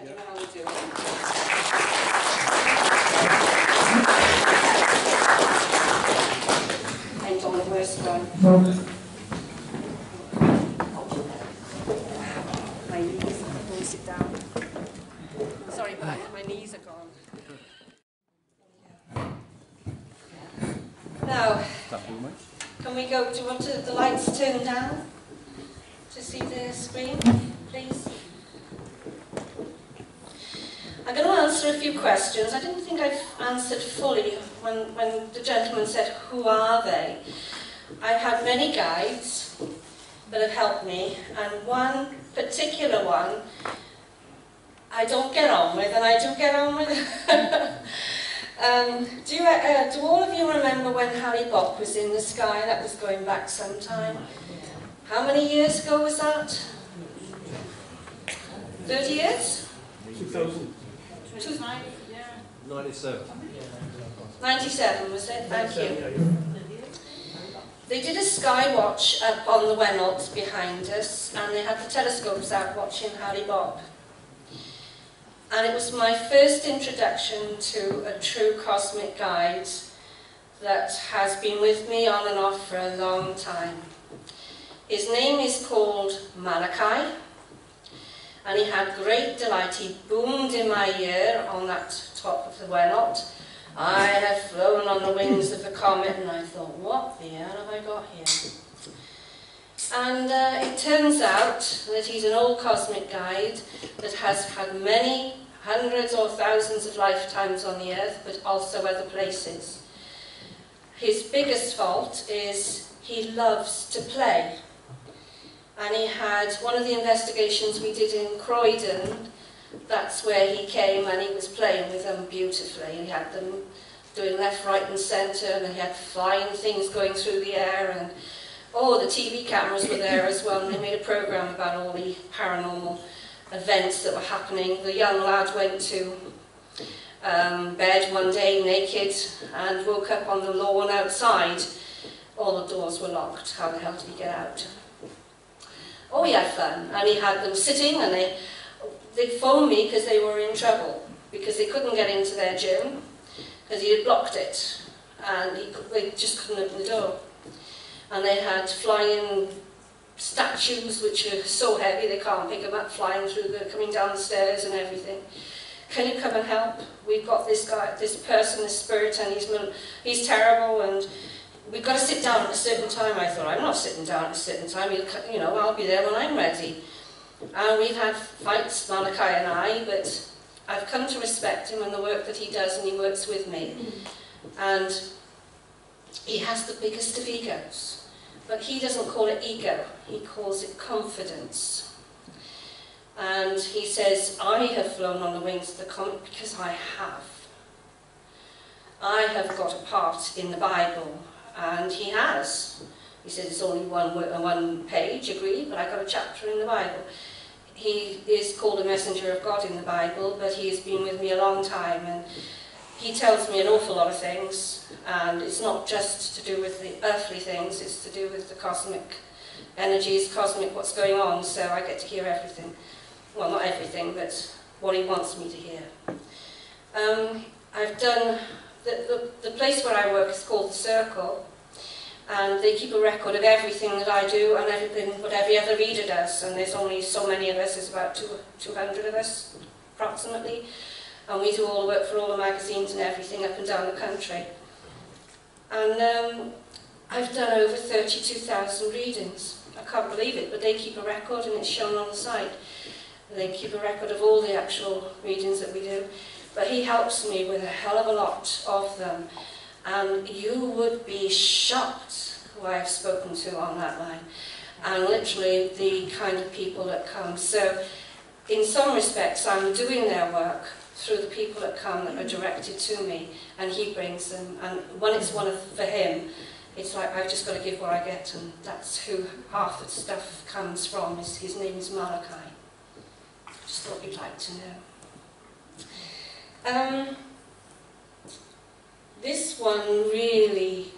I don't know how we do it. End on the worst one. My knees, I'm going to sit down. Sorry, but my knees are gone. Now, can we go, do you want the lights turned down to see the screen, please? I'm going to answer a few questions. I didn't think I've answered fully when the gentleman said, who are they? I've had many guides that have helped me, and one particular one I don't get on with, and I do get on with. Do all of you remember when Harry Bopp was in the sky? That was going back some time. How many years ago was that? 30 years? 2000. 97. 97 was it? Thank you. They did a sky watch up on the Wenalt behind us, and they had the telescopes out watching Harry Bopp. And it was my first introduction to a true cosmic guide that has been with me on and off for a long time. His name is called Malachi, and he had great delight. He boomed in my ear on that top of the Wenalt. I have flown on the wings of the comet, and I thought, what the hell have I got here? And it turns out that he's an old cosmic guide that has had many hundreds or thousands of lifetimes on the earth, but also other places. His biggest fault is he loves to play. And he had one of the investigations we did in Croydon, that's where he came, and he was playing with them beautifully. He had them doing left, right and centre, and he had flying things going through the air, and the TV cameras were there as well, and they made a programme about all the paranormal events that were happening. The young lad went to bed one day naked and woke up on the lawn outside. All the doors were locked. How the hell did he get out? Oh, he had fun, and he had them sitting, and they phoned me because they were in trouble, because they couldn't get into their gym, because he had blocked it, and they just couldn't open the door. And they had flying statues which are so heavy they can't pick them up, flying through coming down the stairs and everything. Can you come and help? We've got this guy, this person, this spirit, and he's terrible, and we've got to sit down at a certain time. I thought, I'm not sitting down at a certain time, I'll be there when I'm ready. And we've had fights, Malachi and I, but I've come to respect him and the work that he does, and he works with me. And he has the biggest of egos. But he doesn't call it ego, he calls it confidence. And he says, I have flown on the wings of the comet because I have. I have got a part in the Bible, and he has. He said it's only one page, agreed, but I got a chapter in the Bible. He is called a messenger of God in the Bible, but he has been with me a long time, and he tells me an awful lot of things, and it's not just to do with the earthly things, it's to do with the cosmic energies, cosmic what's going on, so I get to hear everything. Well, not everything, but what he wants me to hear. I've done, the place where I work is called The Circle, and they keep a record of everything that I do and everything what every other reader does, and there's only so many of us, there's about 200 of us, approximately. And we do all the work for all the magazines and everything up and down the country. And I've done over 32,000 readings. I can't believe it, but they keep a record, and it's shown on the site. They keep a record of all the actual readings that we do. But he helps me with a hell of a lot of them. And you would be shocked who I've spoken to on that line. And literally the kind of people that come. So in some respects, I'm doing their work through the people that come that are directed to me, and he brings them. And when it's for him, it's like I've just got to give what I get, and that's who half the stuff comes from. His name is Malachi. Just thought you'd like to know. This one really,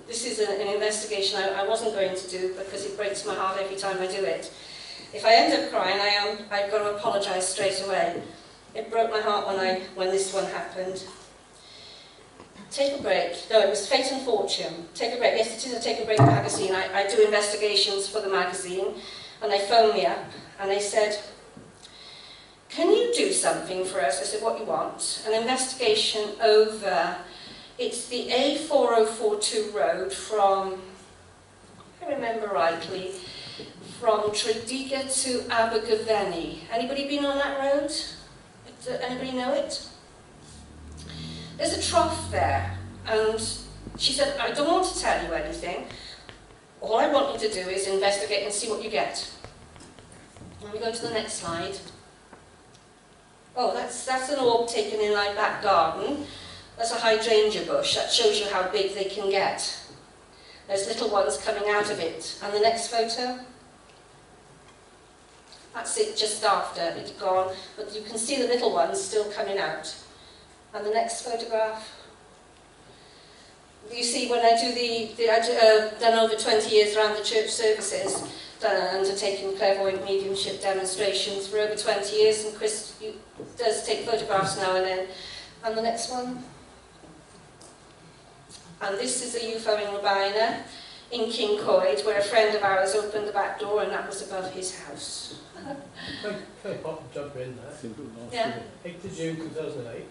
this is an investigation I wasn't going to do because it breaks my heart every time I do it. If I end up crying, I've got to apologise straight away. It broke my heart when this one happened. Take a break. No, it was Fate and Fortune. Take a break. Yes, it is a Take a Break magazine. I do investigations for the magazine, and they phoned me up and they said, can you do something for us? I said, what you want? An investigation over, it's the A4042 road from, if I remember rightly, from Tredegar to Abergavenny. Anybody been on that road? Anybody know it? There's a trough there, and she said, I don't want to tell you anything. All I want you to do is investigate and see what you get. Let me go to the next slide. Oh, that's an orb taken in my back garden. That's a hydrangea bush. That shows you how big they can get. There's little ones coming out of it. And the next photo? That's it just after it's gone, but you can see the little ones still coming out. And the next photograph. You see, when I do I've done over 20 years around the church services, undertaking clairvoyant mediumship demonstrations for over 20 years, and Chris does take photographs now and then. And the next one. And this is a UFO in Robina, in King Coed, where a friend of ours opened the back door, and that was above his house. Can I pop jump in there? Yeah. 8th of June 2008.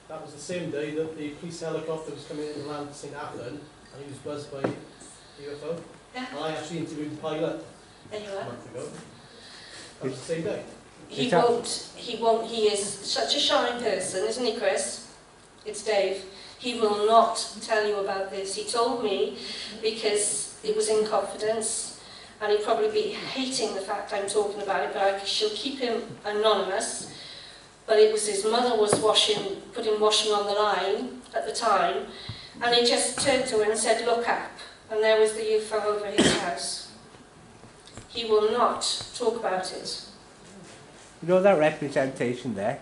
That was the same day that the police helicopter was coming in and landed at St Athan, and he was buzzed by UFO. Yeah. And I actually interviewed the pilot There you a are. month ago. That was the same day. He won't, he is such a shy person, isn't he, Chris? It's Dave. He will not tell you about this. He told me because it was in confidence, and he'd probably be hating the fact I'm talking about it, but I shall keep him anonymous. But it was his mother was putting washing on the line at the time, and he just turned to her and said, look up. And there was the UFO over his house. He will not talk about it. You know that representation there?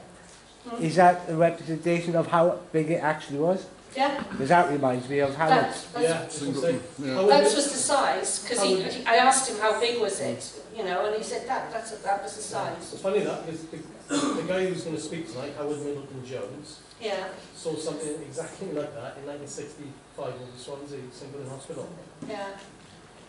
Is that a representation of how big it actually was? Yeah. Because that reminds me of how That was the size, because I asked him how big was it, you know, and he said that was the size. It's funny that, because the guy who's going to speak tonight, Howard Middleton Jones, saw something exactly like that in 1965 in Swansea Single Hospital. Yeah.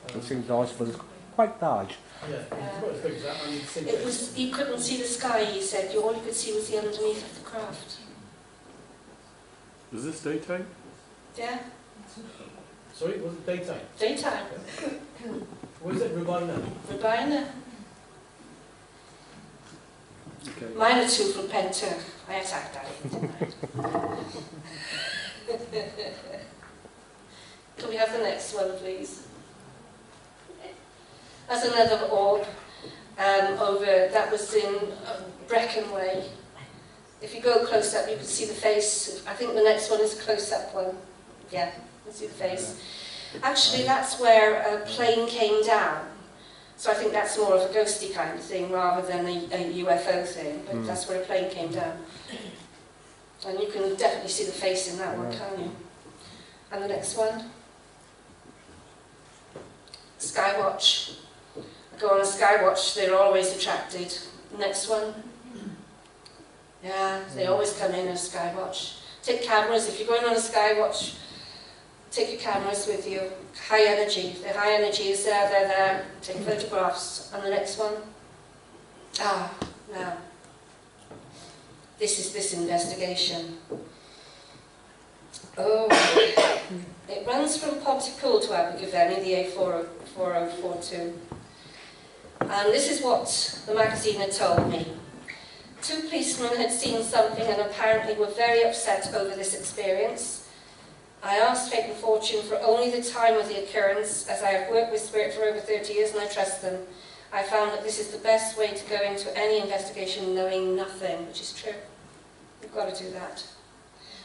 The Single Hospital is quite large. Yeah, it's quite as big as that. And It was, you couldn't see the sky, he said, all you could see was the underneath of the craft. Is this daytime? Yeah. Sorry, was it daytime? Daytime. Where is it, Rubina? Rubina. Okay. Mine are two from Penta. I attacked that. Can we have the next one, please? That's another orb that was in Brecon Way. If you go close up, you can see the face. I think the next one is a close-up one. Yeah, you can see the face. Actually, that's where a plane came down. So I think that's more of a ghosty kind of thing rather than a UFO thing. But that's where a plane came down. And you can definitely see the face in that one, can't you? And the next one. Skywatch. Go on a Skywatch, they're always attracted. Next one. Yeah, they always come in a Skywatch. Take cameras, if you're going on a Skywatch, take your cameras with you. High energy, the high energy is there, they're there. Take photographs. And the next one. Now. This is this investigation. Oh, it runs from Pontypool to Abergavenny, the A4042. And this is what the magazine had told me. 2 policemen had seen something and apparently were very upset over this experience. I asked Fate and Fortune for only the time of the occurrence, as I have worked with Spirit for over 30 years and I trust them. I found that this is the best way to go into any investigation knowing nothing, which is true. You've got to do that.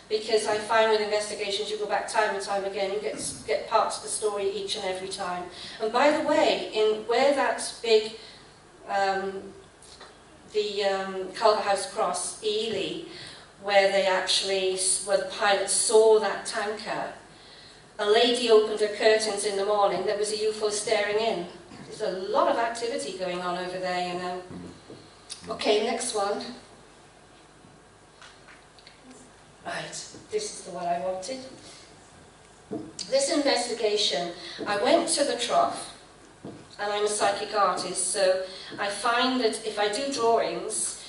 Because I find with investigations you go back time and time again, you get parts of the story each and every time. And by the way, where that big, Culver House Cross, Ely, where the pilot saw that tanker, a lady opened her curtains in the morning, there was a UFO staring in. There's a lot of activity going on over there, you know. Okay, next one. Right, this is the one I wanted. This investigation, I went to the trough, and I'm a psychic artist, so I find that if I do drawings,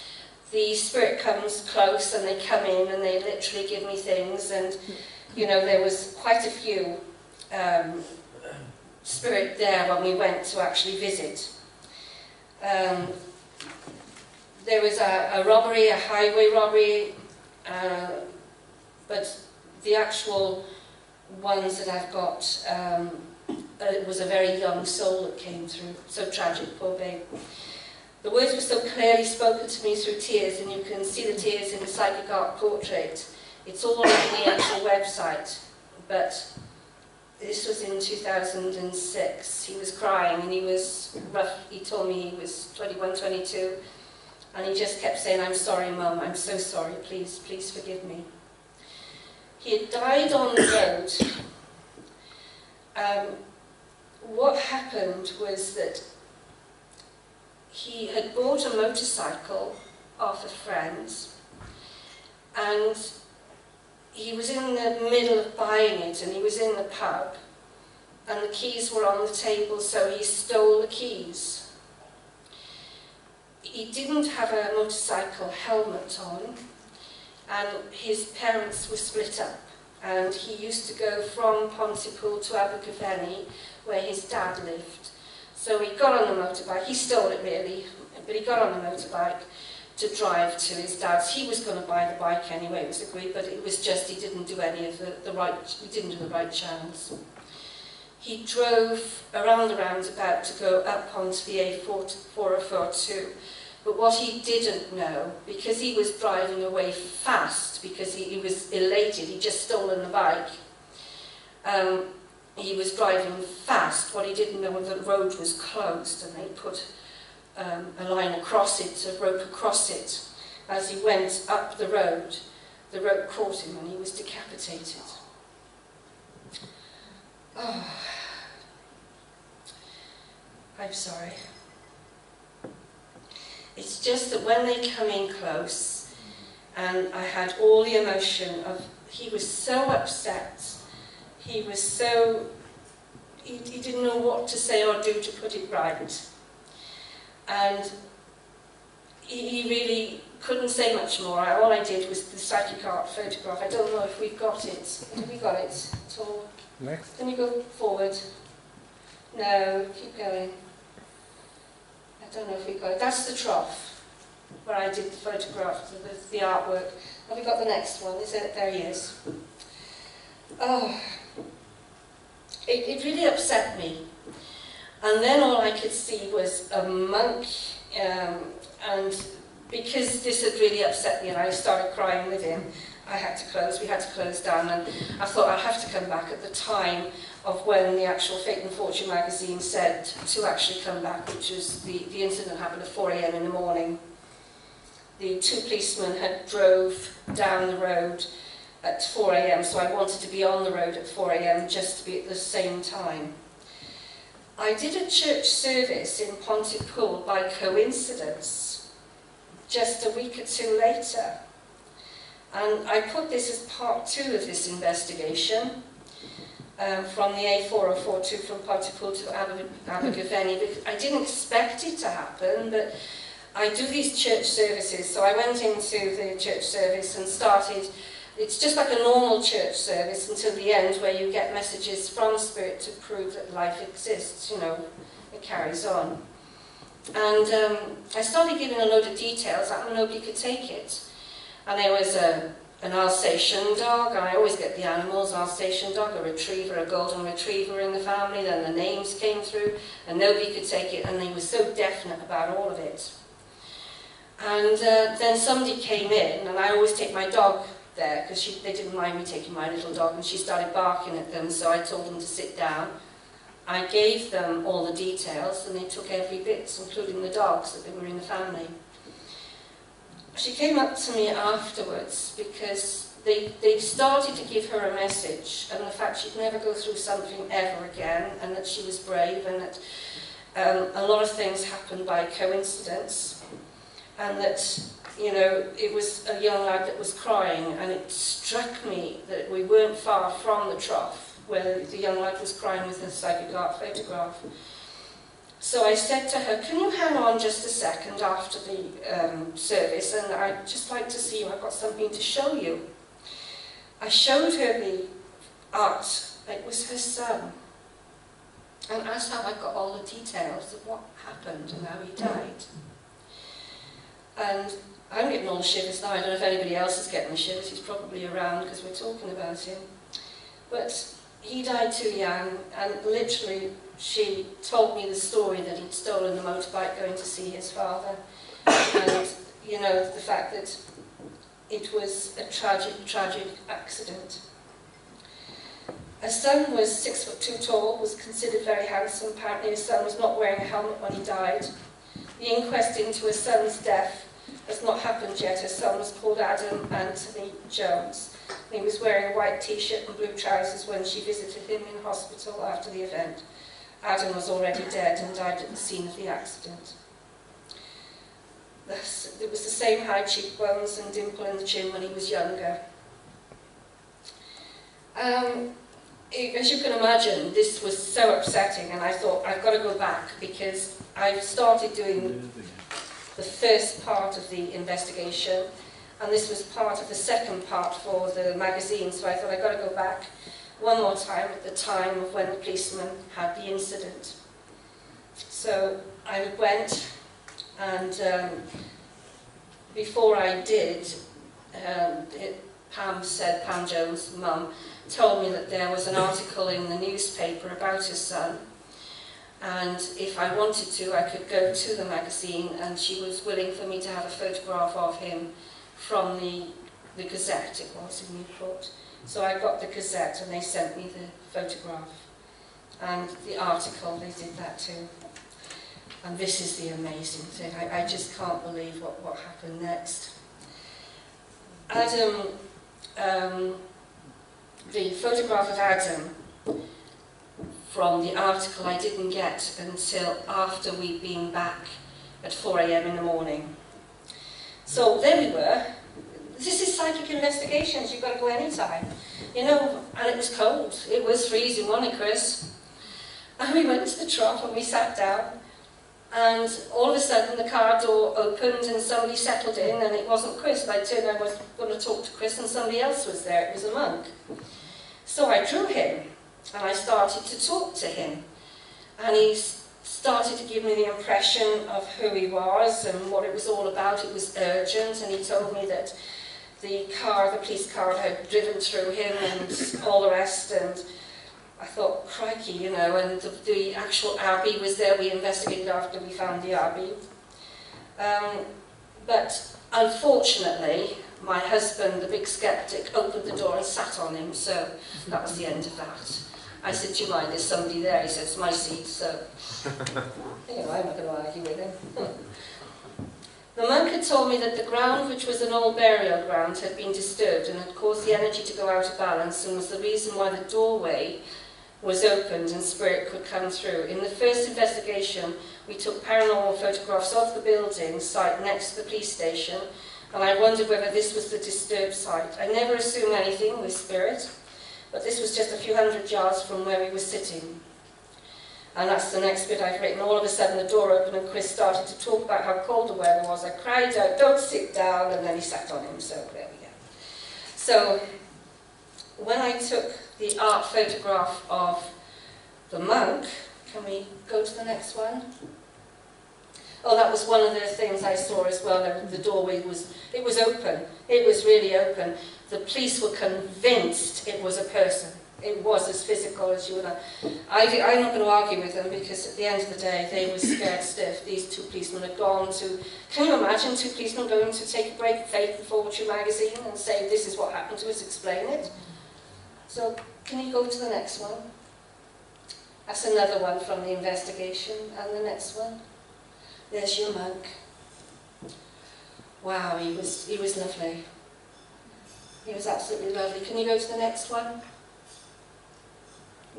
the spirit comes close and they come in and they literally give me things, and you know, there was quite a few spirit there when we went to actually visit. There was a robbery, a highway robbery, but the actual ones that I've got, it was a very young soul that came through. So tragic, poor babe. The words were so clearly spoken to me through tears, and you can see the tears in the psychic art portrait. It's all on the actual website, but this was in 2006. He was crying, and he was rough. He told me he was 21, 22, and he just kept saying, "I'm sorry, Mum, I'm so sorry, please, please forgive me." He had died on the road. What happened was that he had bought a motorcycle off a friend, and he was in the middle of buying it, and he was in the pub, and the keys were on the table, so he stole the keys. He didn't have a motorcycle helmet on, and his parents were split up, and he used to go from Pontypool to Abergavenny, where his dad lived. So he got on the motorbike, he stole it really, but he got on the motorbike to drive to his dad's. He was going to buy the bike anyway, it was agreed, but it was just he didn't do any of he didn't do the right channels. He drove around the roundabout to go up onto the A442, but what he didn't know, because he was driving away fast, because he was elated, he'd just stolen the bike, he was driving fast. What he didn't know was the road was closed, and they put a line across it, a rope across it. As he went up the road caught him and he was decapitated. Oh, I'm sorry. It's just that when they come in close, and I had all the emotion of, he was so upset, he was so, he didn't know what to say or do to put it right. And he really couldn't say much more. All I did was the psychic art photograph. I don't know if we've got it. Have we got it at all? Next. Can you go forward? No, keep going. I don't know if we've got it. That's the trough, where I did the photograph, the artwork. Have we got the next one? Is it? There he is. Oh, it really upset me. And then all I could see was a monk, and because this had really upset me and I started crying with him, we had to close down, and I thought I'd have to come back at the time of when the actual Fate and Fortune magazine said to actually come back, which was the incident happened at 4 AM in the morning. The two policemen had drove down the road at 4 AM, so I wanted to be on the road at 4 AM just to be at the same time. I did a church service in Pontypool by coincidence, just a week or two later. And I put this as part 2 of this investigation, from the A4042 from Pontypool to Abergavenny. I didn't expect it to happen, but I do these church services, so I went into the church service and started. It's just like a normal church service until the end, where you get messages from Spirit to prove that life exists, you know, it carries on. And I started giving a load of details, and nobody could take it. And there was an Alsatian dog, and I always get the animals, Alsatian dog, a retriever, a golden retriever in the family, then the names came through, and nobody could take it, and they were so definite about all of it. And then somebody came in, and I always take my dog there, because they didn't mind me taking my little dog, and she started barking at them, so I told them to sit down. I gave them all the details, and they took every bit, including the dogs, that they were in the family. She came up to me afterwards, because they started to give her a message, and the fact she'd never go through something ever again, and that she was brave, and that a lot of things happened by coincidence, and that you know, it was a young lad that was crying, and it struck me that we weren't far from the trough where the young lad was crying with his psychic art photograph. So I said to her, can you hang on just a second after the service, and I'd just like to see you, I've got something to show you. I showed her the art. It was her son. And that's how I got all the details of what happened and how he died. And I'm getting all the shivers now. I don't know if anybody else is getting the shivers. He's probably around because we're talking about him. But he died too young, and literally she told me the story that he'd stolen the motorbike going to see his father. And, you know, the fact that it was a tragic, tragic accident. Her son was 6'2" tall, was considered very handsome. Apparently his son was not wearing a helmet when he died. The inquest into his son's death has not happened yet. His son was called Adam Anthony Jones. He was wearing a white t-shirt and blue trousers when she visited him in hospital after the event. Adam was already dead and died at the scene of the accident. It was the same high cheekbones and dimple in the chin when he was younger. As you can imagine, this was so upsetting, and I thought, I've got to go back, because I've started doing the first part of the investigation, and this was part of the second part for the magazine, so I thought I've got to go back one more time at the time of when the policeman had the incident. So I went, and before I did, Pam Jones' mum, told me that there was an article in the newspaper about his son, and if I wanted to, I could go to the magazine, and she was willing for me to have a photograph of him from the Gazette, it was in Newport. So I got the Gazette, and they sent me the photograph. And the article, they did that too. And this is the amazing thing. I just can't believe what happened next. Adam, the photograph of Adam from the article I didn't get until after we'd been back at 4 AM in the morning. So there we were. This is psychic investigations, you've got to go anytime. You know, and it was cold. It was freezing, wasn't it, Chris? And we went to the trough and we sat down, and all of a sudden the car door opened and somebody settled in, and it wasn't Chris. And I turned, I was going to talk to Chris, and somebody else was there. It was a monk. So I drew him, and I started to talk to him. And he started to give me the impression of who he was and what it was all about. It was urgent, and he told me that the police car had driven through him and all the rest, and I thought, crikey, you know, and the actual Abbey was there. We investigated after we found the Abbey. But unfortunately, my husband, the big skeptic, opened the door and sat on him, so that was the end of that. I said, do you mind, there's somebody there? He said, it's my seat, so you know, I'm not going to argue with him. The monk had told me that the ground, which was an old burial ground, had been disturbed and had caused the energy to go out of balance, and was the reason why the doorway was opened and spirit could come through. In the first investigation, we took paranormal photographs of the building site next to the police station, and I wondered whether this was the disturbed site. I never assume anything with spirit, but this was just a few hundred yards from where we were sitting. And that's the next bit I've written. All of a sudden the door opened and Chris started to talk about how cold the weather was. I cried out, don't sit down, and then he sat on him, so there we go. So when I took the art photograph of the monk, can we go to the next one? Oh, that was one of the things I saw as well. The doorway was open. It was really open. The police were convinced it was a person. It was as physical as you and I. I'm not going to argue with them, because at the end of the day, they were scared stiff. These two policemen had gone to... Can you imagine two policemen going to take a break at Faith and Fortune magazine and say, this is what happened to us, explain it? So, can you go to the next one? That's another one from the investigation. And the next one. There's your monk. Wow, he was lovely. He was absolutely lovely. Can you go to the next one?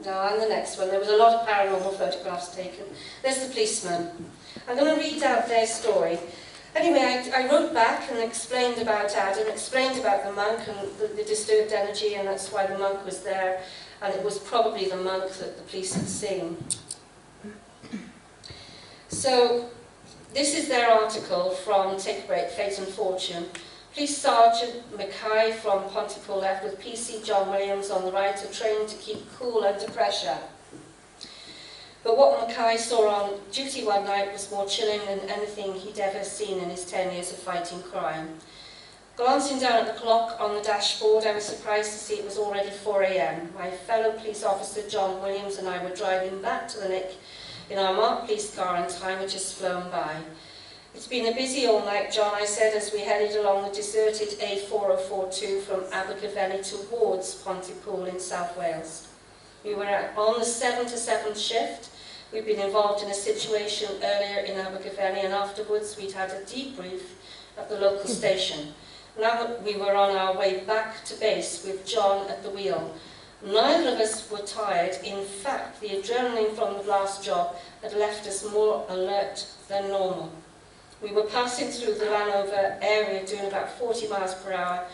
No, and the next one. There was a lot of paranormal photographs taken. There's the policeman. I'm going to read out their story. Anyway, I wrote back and explained about Adam, explained about the monk and the disturbed energy, and that's why the monk was there, and it was probably the monk that the police had seen. So, this is their article from Take a Break, Fate and Fortune. Police Sergeant McCarthy from Pontypool left with PC John Williams on the right of training to keep cool under pressure. But what McCarthy saw on duty one night was more chilling than anything he'd ever seen in his 10 years of fighting crime. Glancing down at the clock on the dashboard, I was surprised to see it was already 4 a.m. My fellow police officer John Williams and I were driving back to the Nick in our marked police car, and time had just flown by. It's been a busy all night, John, I said as we headed along the deserted A4042 from Abergavenny towards Pontypool in South Wales. We were on the 7 to 7 shift. We'd been involved in a situation earlier in Abergavenny, and afterwards we'd had a debrief at the local station. Now we were on our way back to base with John at the wheel. Neither of us were tired. In fact, the adrenaline from the last job had left us more alert than normal. We were passing through the Lanover area doing about 40 miles per hour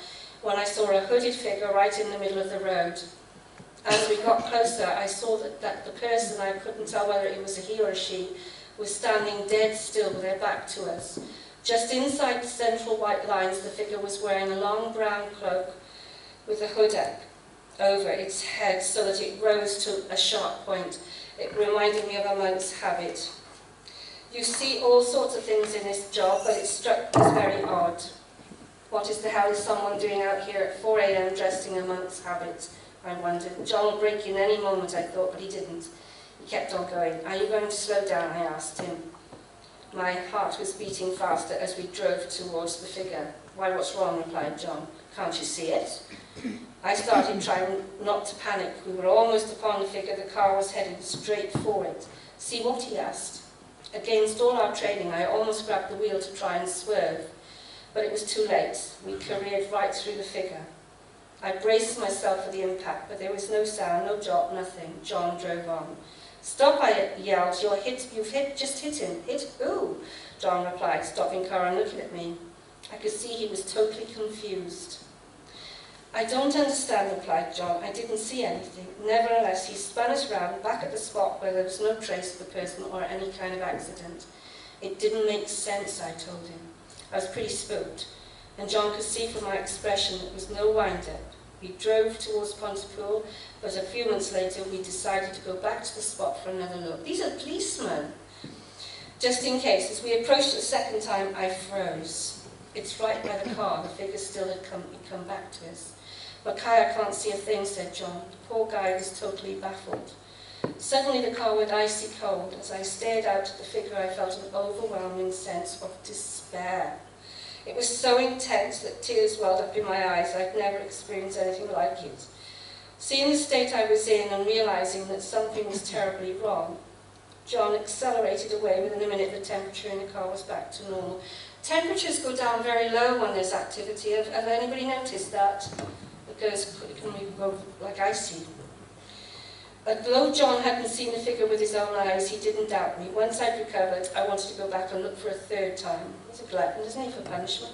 when I saw a hooded figure right in the middle of the road. As we got closer, I saw that the person, I couldn't tell whether it was a he or a she, was standing dead still with their back to us. Just inside the central white lines, the figure was wearing a long brown cloak with a hood up over its head so that it rose to a sharp point. It reminded me of a monk's habit. You see all sorts of things in this job, but it struck me as very odd. What is the hell is someone doing out here at 4 a.m. dressed in a monk's habit? I wondered. John will break in any moment, I thought, but he didn't. He kept on going. Are you going to slow down? I asked him. My heart was beating faster as we drove towards the figure. Why, what's wrong? Replied John. Can't you see it? I started trying not to panic. We were almost upon the figure. The car was headed straight for it. See what? He asked. Against all our training, I almost grabbed the wheel to try and swerve, but it was too late. We careered right through the figure. I braced myself for the impact, but there was no sound, no jolt, nothing. John drove on. Stop, I yelled. Just hit him. Hit who? John replied, stopping car and looking at me. I could see he was totally confused. I don't understand, replied John. I didn't see anything. Nevertheless, he spun us round, back at the spot where there was no trace of the person or any kind of accident. It didn't make sense, I told him. I was pretty spooked, and John could see from my expression that it was no wind-up. We drove towards Pontypool, but a few months later we decided to go back to the spot for another look. These are policemen. Just in case, as we approached it the second time, I froze. It's right by the car. The figure still had come back to us. Mackay, I can't see a thing, said John. The poor guy was totally baffled. Suddenly the car went icy cold. As I stared out at the figure, I felt an overwhelming sense of despair. It was so intense that tears welled up in my eyes. I'd never experienced anything like it. Seeing the state I was in and realizing that something was terribly wrong, John accelerated away. Within a minute, the temperature in the car was back to normal. Temperatures go down very low when there's activity. Have anybody noticed that? Because it can go like icy. Although John hadn't seen the figure with his own eyes, he didn't doubt me. Once I'd recovered, I wanted to go back and look for a third time. He's a glutton, isn't he, for punishment?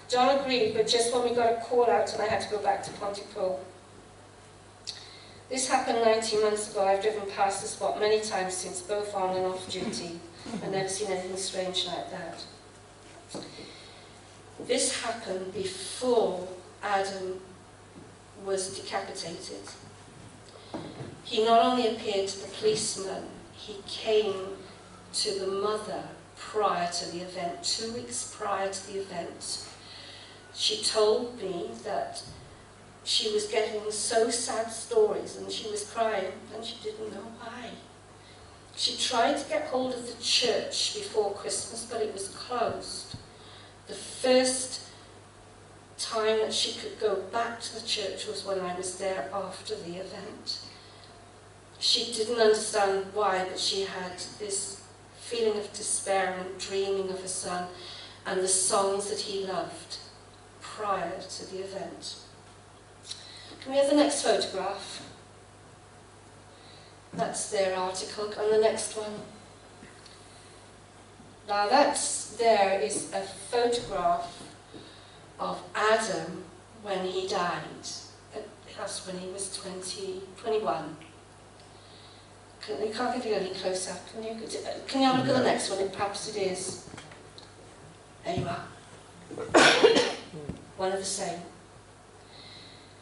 John agreed, but just when we got a call out and I had to go back to Pontypool. This happened 19 months ago. I've driven past the spot many times since, both on and off duty. I've never seen anything strange like that. This happened before Adam was decapitated. He not only appeared to the policeman, he came to the mother prior to the event, 2 weeks prior to the event. She told me that she was getting so sad stories and she was crying and she didn't know why. She tried to get hold of the church before Christmas, but it was closed. The first time that she could go back to the church was when I was there after the event. She didn't understand why, but she had this feeling of despair and dreaming of her son and the songs that he loved prior to the event. Can we have the next photograph? That's their article. And the next one. Now there is a photograph of Adam when he died. That's when he was 21. You can't get it any closer. Can you have a look at the next one? Perhaps it is. There you are. One of the same.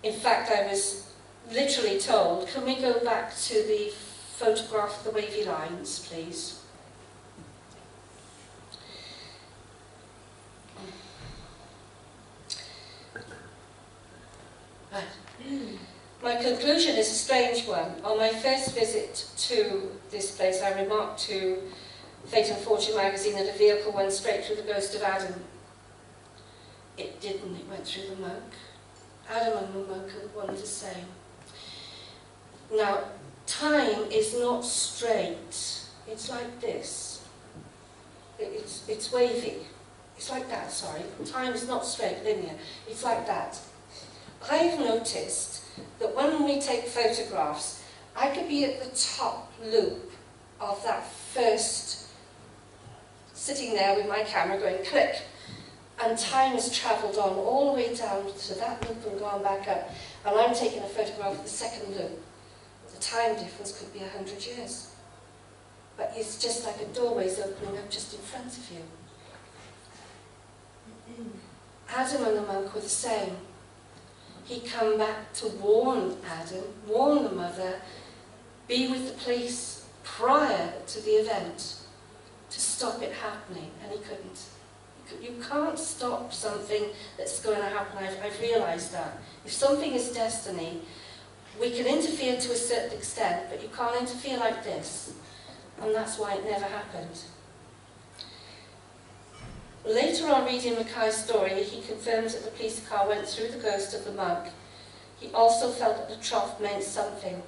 In fact, I was literally told, can we go back to the photograph of the wavy lines, please? Right. My conclusion is a strange one. On my first visit to this place, I remarked to Fate and Fortune magazine that a vehicle went straight through the ghost of Adam. It didn't, it went through the monk. Adam and the monk are one and the same. Now, time is not straight. It's like this. It's wavy. It's like that, sorry. Time is not straight, linear. It's like that. I've noticed that when we take photographs, I could be at the top loop of that first, sitting there with my camera going click, and time has travelled on all the way down to that loop and gone back up, and I'm taking a photograph of the second loop. The time difference could be 100 years. But it's just like a doorway's opening up just in front of you. Adam and the monk were the same. He come back to warn Adam, warn the mother, be with the police prior to the event to stop it happening, and he couldn't. You can't stop something that's going to happen. I've realised that. If something is destiny, we can interfere to a certain extent, but you can't interfere like this, and that's why it never happened. Later on, reading Mackay's story, he confirms that the police car went through the ghost of the monk. He also felt that the trough meant something.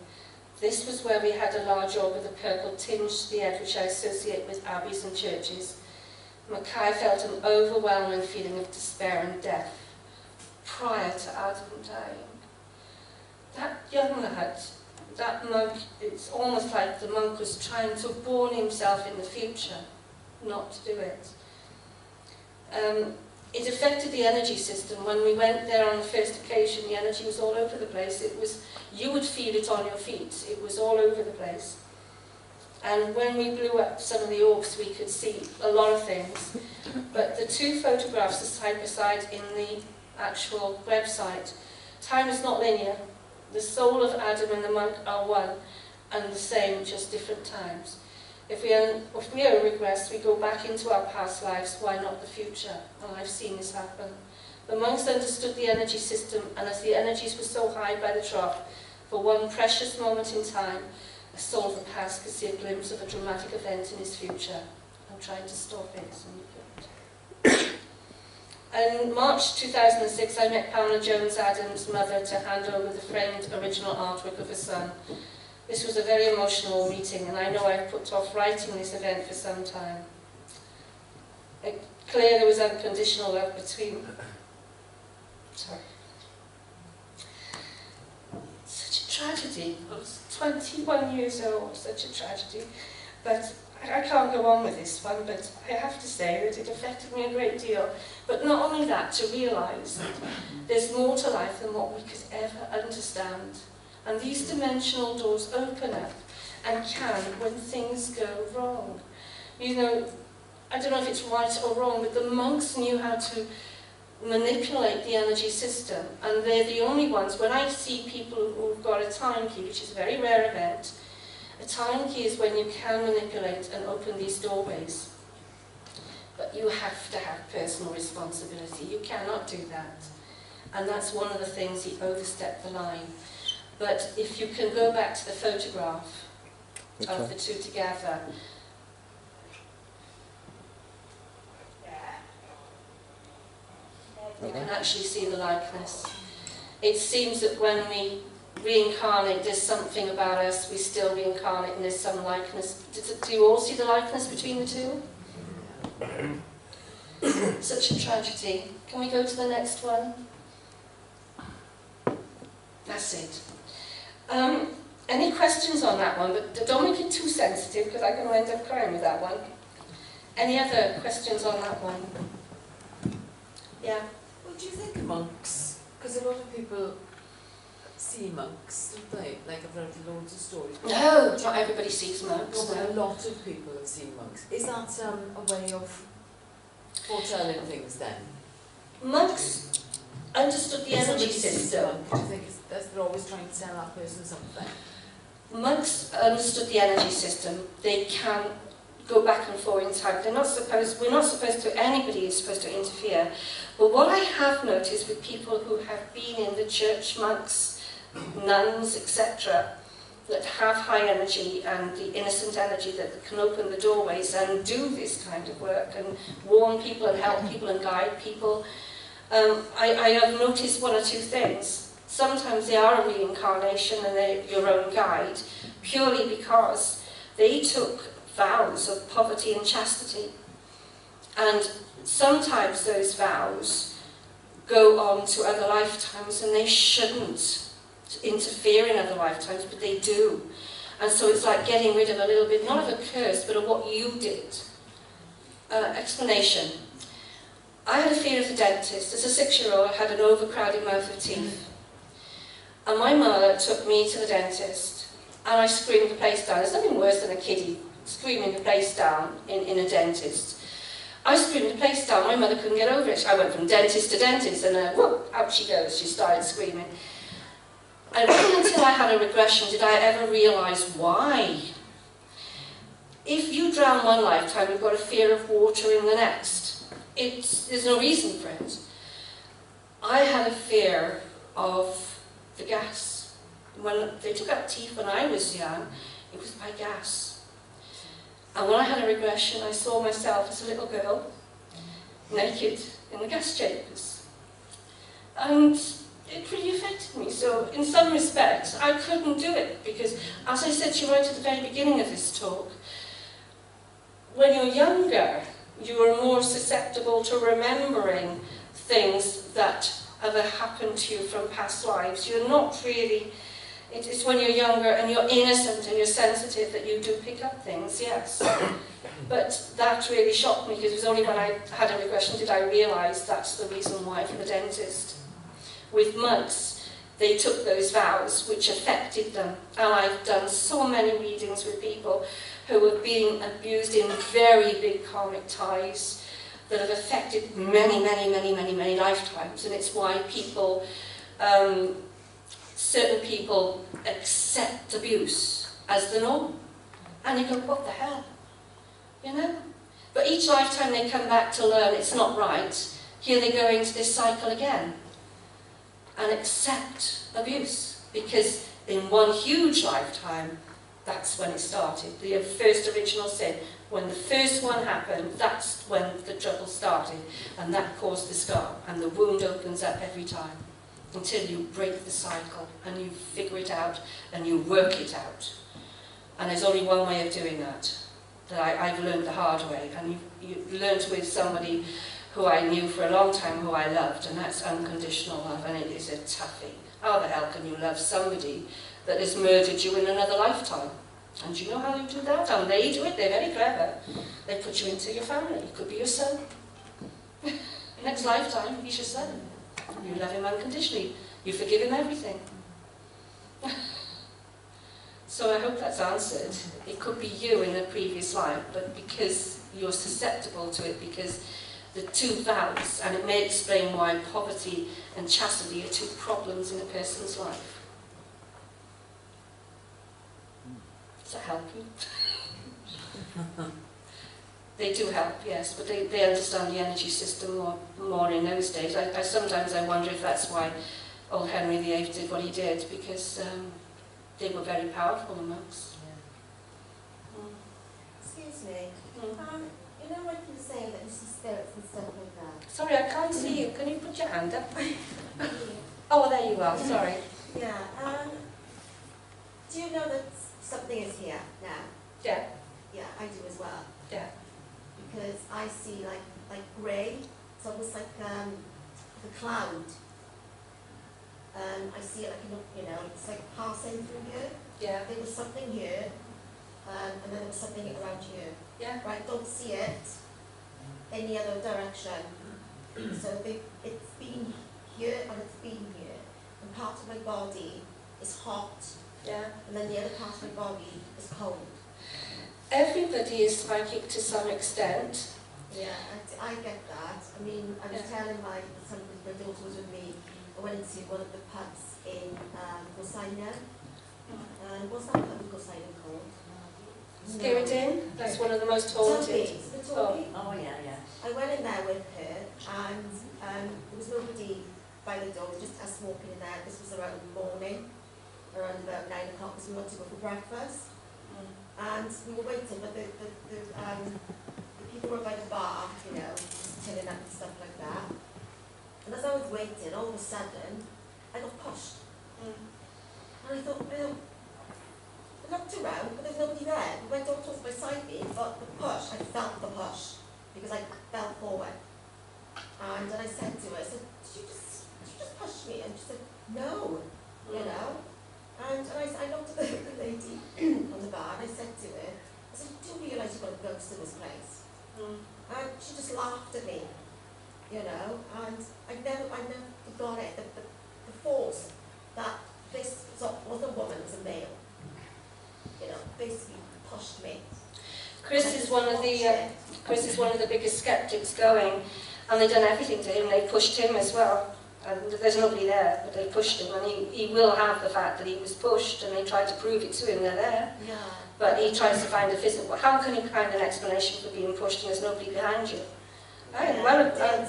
This was where we had a large orb with a purple tinge to the edge, which I associate with abbeys and churches. Mackay felt an overwhelming feeling of despair and death prior to Adam dying. That young lad, that monk, it's almost like the monk was trying to warn himself in the future not to do it. It affected the energy system. When we went there on the first occasion, the energy was all over the place. You would feel it on your feet. It was all over the place. And when we blew up some of the orbs, we could see a lot of things. But the two photographs are side by side in the actual website. Time is not linear. The soul of Adam and the monk are one and the same, just different times. If we are regressed, we go back into our past lives, why not the future? And I've seen this happen. The monks understood the energy system, and as the energies were so high by the trough, for one precious moment in time, a soul of the past could see a glimpse of a dramatic event in his future. I'm trying to stop it, and you couldn't. In March 2006, I met Pamela Jones, Adam's mother, to hand over the framed original artwork of her son. This was a very emotional meeting, and I know I've put off writing this event for some time. Clear there was unconditional love between... Sorry. Such a tragedy. I was 21 years old, such a tragedy. But I can't go on with this one, but I have to say that it affected me a great deal. But not only that, to realise that there's more to life than what we could ever understand. And these dimensional doors open up and can when things go wrong. You know, I don't know if it's right or wrong, but the monks knew how to manipulate the energy system, and they're the only ones. When I see people who've got a time key, which is a very rare event, a time key is when you can manipulate and open these doorways. But you have to have personal responsibility. You cannot do that. And that's one of the things he overstepped the line. But if you can go back to the photograph of the two together, you can actually see the likeness. It seems that when we reincarnate, there's something about us, we still reincarnate, and there's some likeness. Do you all see the likeness between the two? Such a tragedy. Can we go to the next one? That's it. Any questions on that one? But don't make it too sensitive, because I'm going to end up crying with that one. Any other questions on that one? Yeah. What do you think of monks? Because a lot of people see monks, don't they? Like I've read loads of stories. No, not everybody sees monks. No, but a lot of people have seen monks. Is that a way of foretelling things then? Monks understood the energy system. Do you think they're always trying to tell that person something? Monks understood the energy system. They can go back and forth in time. We're not supposed to, anybody is supposed to interfere. But what I have noticed with people who have been in the church, monks, nuns, etc., that have high energy and the innocent energy that can open the doorways and do this kind of work and warn people and help people and guide people, I have noticed one or two things. Sometimes they are a reincarnation and they're your own guide, purely because they took vows of poverty and chastity. And sometimes those vows go on to other lifetimes, and they shouldn't interfere in other lifetimes, but they do. And so it's like getting rid of a little bit, not of a curse, but of what you did. Explanation. I had a fear of the dentist. As a 6-year-old, I had an overcrowded mouth of teeth. And my mother took me to the dentist, and I screamed the place down. There's nothing worse than a kiddie screaming the place down in a dentist. I screamed the place down. My mother couldn't get over it. I went from dentist to dentist, and whoop, out she goes. She started screaming. And it wasn't until I had a regression did I ever realise why. If you drown one lifetime, you've got a fear of water in the next. There's no reason for it. I had a fear of the gas. When they took out teeth when I was young, it was by gas. And when I had a regression, I saw myself as a little girl, naked in the gas chambers. And it really affected me. So in some respects, I couldn't do it because, as I said to you right at the very beginning of this talk, when you're younger, you are more susceptible to remembering things that have happened to you from past lives. You're not really, it's when you're younger and you're innocent and you're sensitive that you do pick up things, yes. But that really shocked me because it was only when I had a regression did I realise that's the reason why for the dentist. With monks, they took those vows which affected them. And I've done so many readings with people who have been abused in very big karmic ties that have affected many, many, many, many, many lifetimes. And it's why people, certain people accept abuse as the norm. And you go, what the hell? You know? But each lifetime they come back to learn it's not right. Here they go into this cycle again. And accept abuse. Because in one huge lifetime, that's when it started. The first original sin. When the first one happened, that's when the trouble started. And that caused the scar. And the wound opens up every time. Until you break the cycle. And you figure it out. And you work it out. And there's only one way of doing that. That I've learned the hard way. And you learned with somebody who I knew for a long time, who I loved. And that's unconditional love. And it is a toughie. How the hell can you love somebody that has murdered you in another lifetime? And do you know how you do that? And they do it, they're very clever. They put you into your family. It could be your son. Next lifetime, he's your son. You love him unconditionally. You forgive him everything. So I hope that's answered. It could be you in a previous life, but because you're susceptible to it, because the two vows, and it may explain why poverty and chastity are two problems in a person's life. Does that help you? They do help, yes, but they understand the energy system more in those days. Sometimes I wonder if that's why old Henry VIII did what he did, because they were very powerful, the monks. Yeah. Excuse me. You know what you were saying that you see spirits and stuff like that? Sorry, I can't see you. Can you put your hand up? Oh, there you are. Sorry. Yeah. Do you know that something is here now? Yeah. Yeah, I do as well. Yeah. Because I see like grey. It's almost like the cloud. I see it like, it's like passing through here. Yeah. There was something here, and then there was something around here. Yeah. Right, don't see it, any other direction. So it's been here and it's been here. And part of my body is hot, and then the other part of my body is cold. Everybody is psychic to some extent. Yeah, I get that. I mean, I was telling my daughter was with me. I went into one of the pubs in Gosaina. And what's that pub in Gosaina called? Spirit Inn? That's one of the most haunted. Oh, yeah. I went in there with her, and there was nobody by the door, just us walking in there. This was around the morning, around about 9 o'clock, because we went to go for breakfast. And we were waiting, but the people were by the bar, you know, chilling up and stuff like that. And as I was waiting, all of a sudden, I got pushed. And I thought, well, I looked around, but there's nobody there. My daughter was beside me, but the push, I felt the push, because I fell forward. And then I said to her, I said, did you just push me? And she said, no, you know. And I looked at the lady on the bar, and I said to her, I said, do you realise you've got a ghost in this place? And she just laughed at me, you know, and I never forgot it, the force that this was a woman, was a male, you know, basically pushed me. Chris is one of the biggest skeptics going, and they've done everything to him. They pushed him as well. And there's nobody there, but they pushed him, and he will have the fact that he was pushed, and they tried to prove it to him they're there. Yeah. But he tries to find a physical. How can you find an explanation for being pushed and there's nobody behind you? I did. I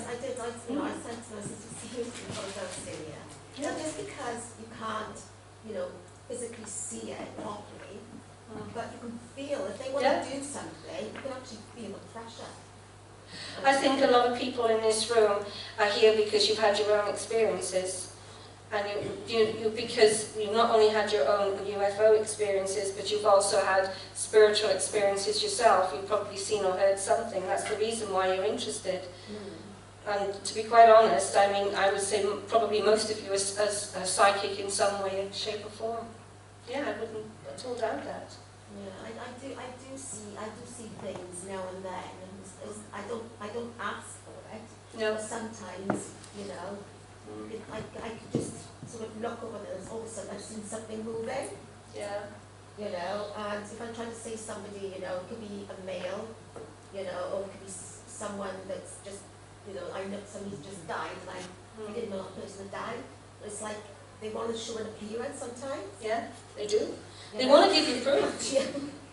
said to her, seriously, not just because you can't, you know, physically see it properly, but you can feel, if they want to do something, you can actually feel the pressure. I think a lot of people in this room are here because you've had your own experiences, and you because you've not only had your own UFO experiences, but you've also had spiritual experiences yourself. You've probably seen or heard something. That's the reason why you're interested. And to be quite honest, I mean, I would say probably most of you are psychic in some way, shape or form. Yeah, I wouldn't at all doubt that. Yeah, I do see things now and then. I don't ask for it. No. But sometimes, you know, I could just sort of look over this, all of a sudden I've seen something moving. Yeah. You know, and if I'm trying to see somebody, you know, it could be a male, you know, or it could be someone that's just, you know, I know somebody's just died, and I didn't know that person had died. It's like they want to show an appearance sometimes. Yeah, they do. They want to give you proof.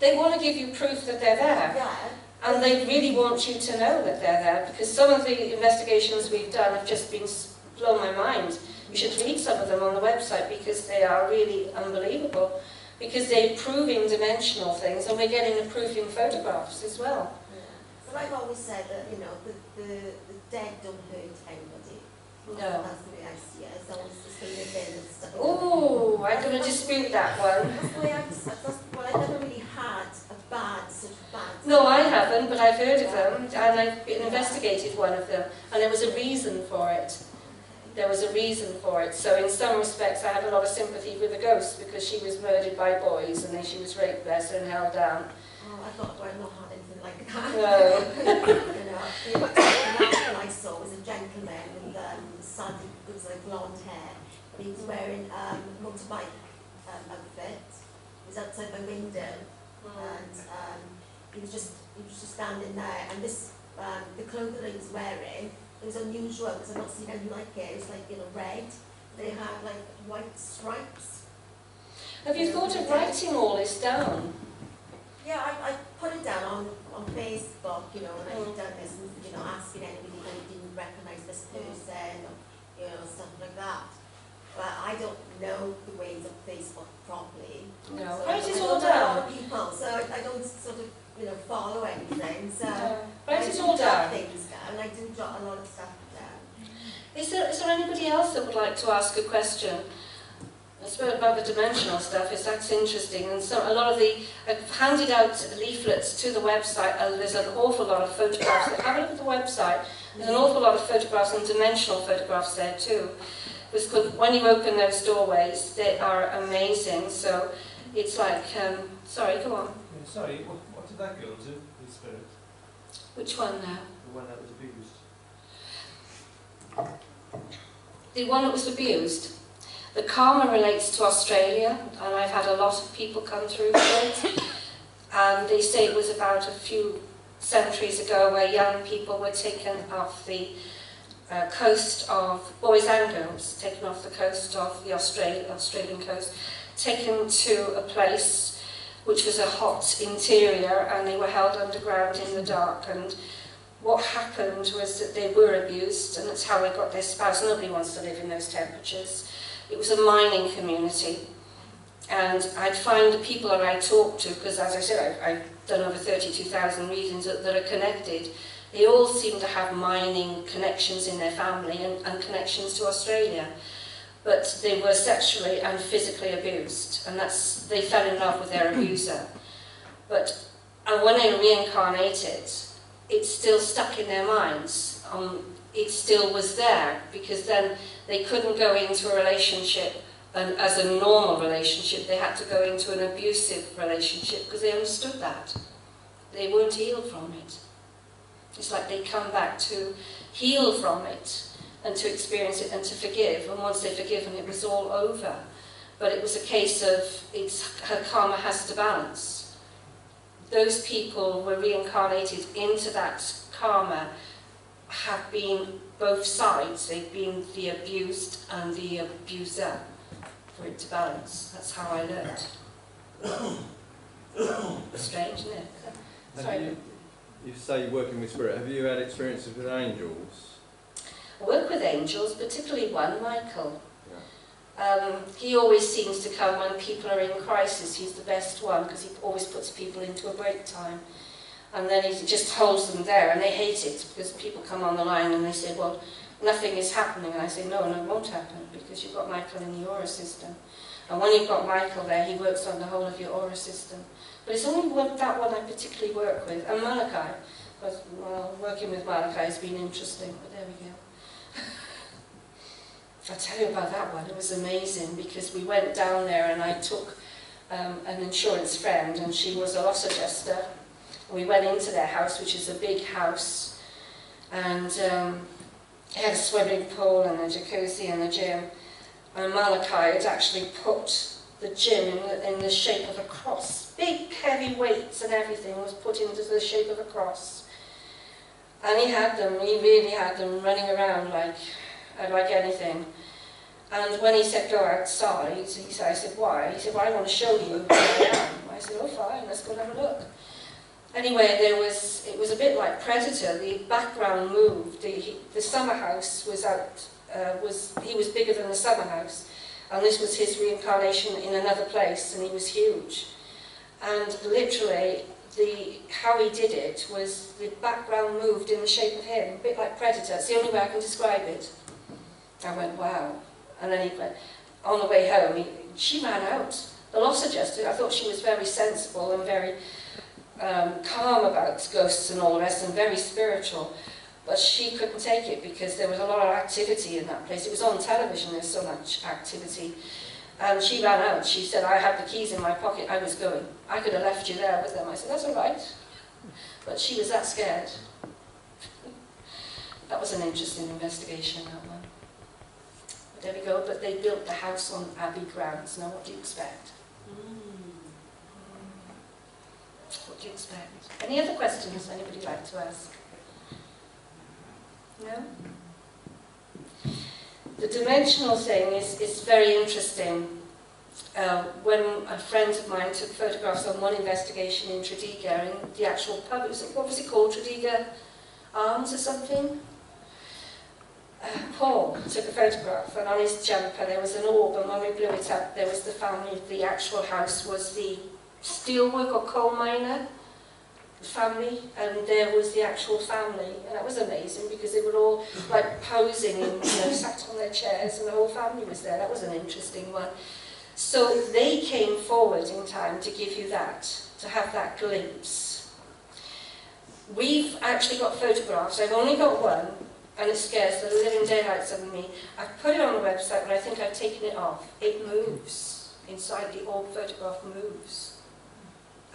They want to give you proof that they're there. Yeah. And they really want you to know that they're there, because some of the investigations we've done have just been blown my mind. You should read some of them on the website, because they are really unbelievable. Because they're proving dimensional things, and we're getting the proof in photographs as well. Yeah. But I've always said that, you know, the dead don't hurt anybody. No. That's the way I see it. As long as they live in and stuff. Oh, I'm going to dispute that one. That's the way I never really had a bad sort of bad. No, I haven't, but I've heard of them, and I've investigated one of them, and there was a reason for it. There was a reason for it. So in some respects, I had a lot of sympathy with the ghost, because she was murdered by boys, and then she was raped, bless her, and held down. Oh, I thought I'd not had anything like that. No. You know, the last one I saw was a gentleman with sandy, it was like blonde hair, but he was wearing a motorbike outfit. He was outside my window, and he was just standing there, and this the clothes that he was wearing, it was unusual because I've not seen anything like it. It was like, you know, red. They had like white stripes. Have you thought of writing all this down? Yeah, I put it down on Facebook, you know, when I've done this, and, you know, asking anybody who didn't recognise this person, or, you know, stuff like that. But I don't know the ways of Facebook properly. No. So Write it I all don't know a lot down. of people, so I don't sort of, you know, follow anything. So Write it I all do jot down. things down. I do jot a lot of stuff down. Is there anybody else that would like to ask a question? I suppose about the dimensional stuff, that's interesting. And so a lot of I've handed out leaflets to the website, and there's an awful lot of photographs. Have a look at the website. There's an awful lot of photographs, and dimensional photographs there too. Because when you open those doorways, they are amazing. So it's like, sorry, go on. Yeah, sorry, what did that go to, the spirit? Which one now? the one that was abused? The one that was abused. The karma relates to Australia, and I've had a lot of people come through with it. And they say it was about a few centuries ago where young people were taken off the coast of, boys and girls, taken off the coast of the Australian coast, taken to a place which was a hot interior, and they were held underground in the dark. And what happened was that they were abused, and that's how they got their spouse. Nobody wants to live in those temperatures. It was a mining community, and I'd find the people that I talked to, because as I said, I've done over 32,000 readings that are connected. They all seem to have mining connections in their family and connections to Australia. But they were sexually and physically abused, and they fell in love with their abuser. But when they reincarnated, it's still stuck in their minds. It still was there, because then they couldn't go into a relationship as a normal relationship. They had to go into an abusive relationship because they understood that. They weren't healed from it. It's like they come back to heal from it and to experience it and to forgive. And once they've forgiven, it was all over. But it was a case of her karma has to balance. Those people were reincarnated into that karma, have been both sides. They've been the abused and the abuser for it to balance. That's how I learned. Strange, isn't it? Sorry. You say you're working with spirit. Have you had experiences with angels? I work with angels, particularly one, Michael. Yeah. He always seems to come when people are in crisis. He's the best one because he always puts people into a break time. And then he just holds them there, and they hate it because people come on the line and they say, well, nothing is happening. And I say, no, it won't happen because you've got Michael in the aura system. And when you've got Michael there, he works on the whole of your aura system. But it's only that one I particularly work with. And Malachi, but, well, working with Malachi has been interesting, but there we go. I'll tell you about that one. It was amazing because we went down there and I took an insurance friend, and she was a loss adjuster. We went into their house, which is a big house, and it had a swimming pool and a jacuzzi and a gym. And Malachi had actually put the gym in the shape of a cross. Big, heavy weights and everything was put into the shape of a cross. And he really had them running around like anything. And when he said, go outside, I said, why? He said, well, I want to show you who I am. I said, oh, fine, let's go and have a look. Anyway, it was a bit like Predator. The background moved. The summer house was out. He was bigger than the summer house, and this was his reincarnation in another place, and he was huge. And literally, how he did it was the background moved in the shape of him, a bit like Predator. It's the only way I can describe it. I went, wow. And then he went, on the way home, she ran out. The loss adjuster, I thought she was very sensible and very calm about ghosts and all the rest, and very spiritual. But she couldn't take it because there was a lot of activity in that place. It was on television, there was so much activity. And she ran out. She said, I had the keys in my pocket, I was going. I could have left you there with them. I said, that's all right. But she was that scared. That was an interesting investigation, that one. But there we go. But they built the house on Abbey grounds. Now, what do you expect? What do you expect? Any other questions anybody like to ask? No? The dimensional thing is very interesting. When a friend of mine took photographs on one investigation in Tredegar, in the actual pub, what was it called, Tredegar Arms or something? Paul took a photograph, and on his jumper there was an orb, and when we blew it up there was the family. The actual house was the steelwork or coal miner family, and there was the actual family, and that was amazing because they were all like posing and sat on their chairs, and the whole family was there. That was an interesting one. So they came forward in time to give you that, to have that glimpse. We've actually got photographs. I've only got one, and it scares the living daylights out of me. I've put it on the website, but I think I've taken it off. It moves. Inside the orb photograph moves.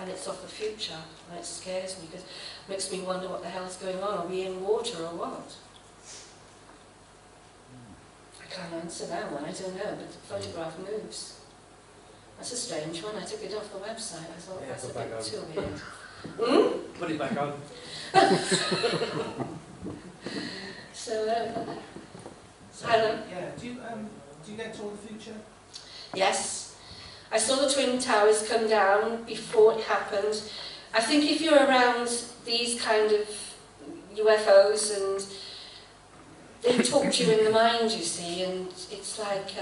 and it's of the future, and it scares me because it makes me wonder what the hell's going on. Are we in water or what? I can't answer that one, I don't know, but the photograph moves. That's a strange one. I took it off the website. I thought that's a bit too weird. Put it back on. So, yeah, do you get to all the future? yes. I saw the Twin Towers come down before it happened. I think if you're around these kind of UFOs, and they talk to you in the mind, you see, and it's like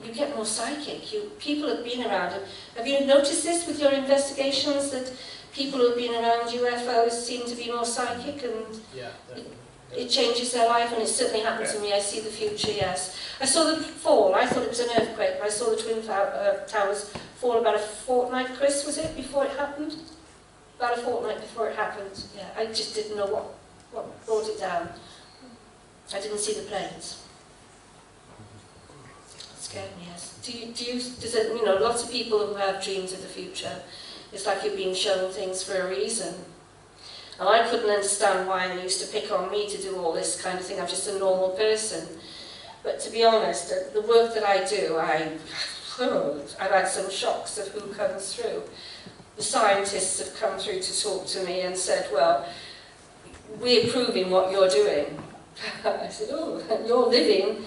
you get more psychic. People have been around it. Have you noticed this with your investigations, that people who have been around UFOs seem to be more psychic, and Yeah, definitely. it changes their life? And it certainly happened to me. I see the future, yes. I saw the fall. I thought it was an earthquake, but I saw the Twin Towers fall about a fortnight, Chris, was it, before it happened? About a fortnight before it happened, yeah. I just didn't know what brought it down. I didn't see the planes. It scared me, yes. Does it, you know, lots of people who have dreams of the future, it's like you're being shown things for a reason. And I couldn't understand why they used to pick on me to do all this kind of thing. I'm just a normal person. But to be honest, the work that I do, I've had some shocks of who comes through. The scientists have come through to talk to me and said, well, we're proving what you're doing. I said, oh, you're living.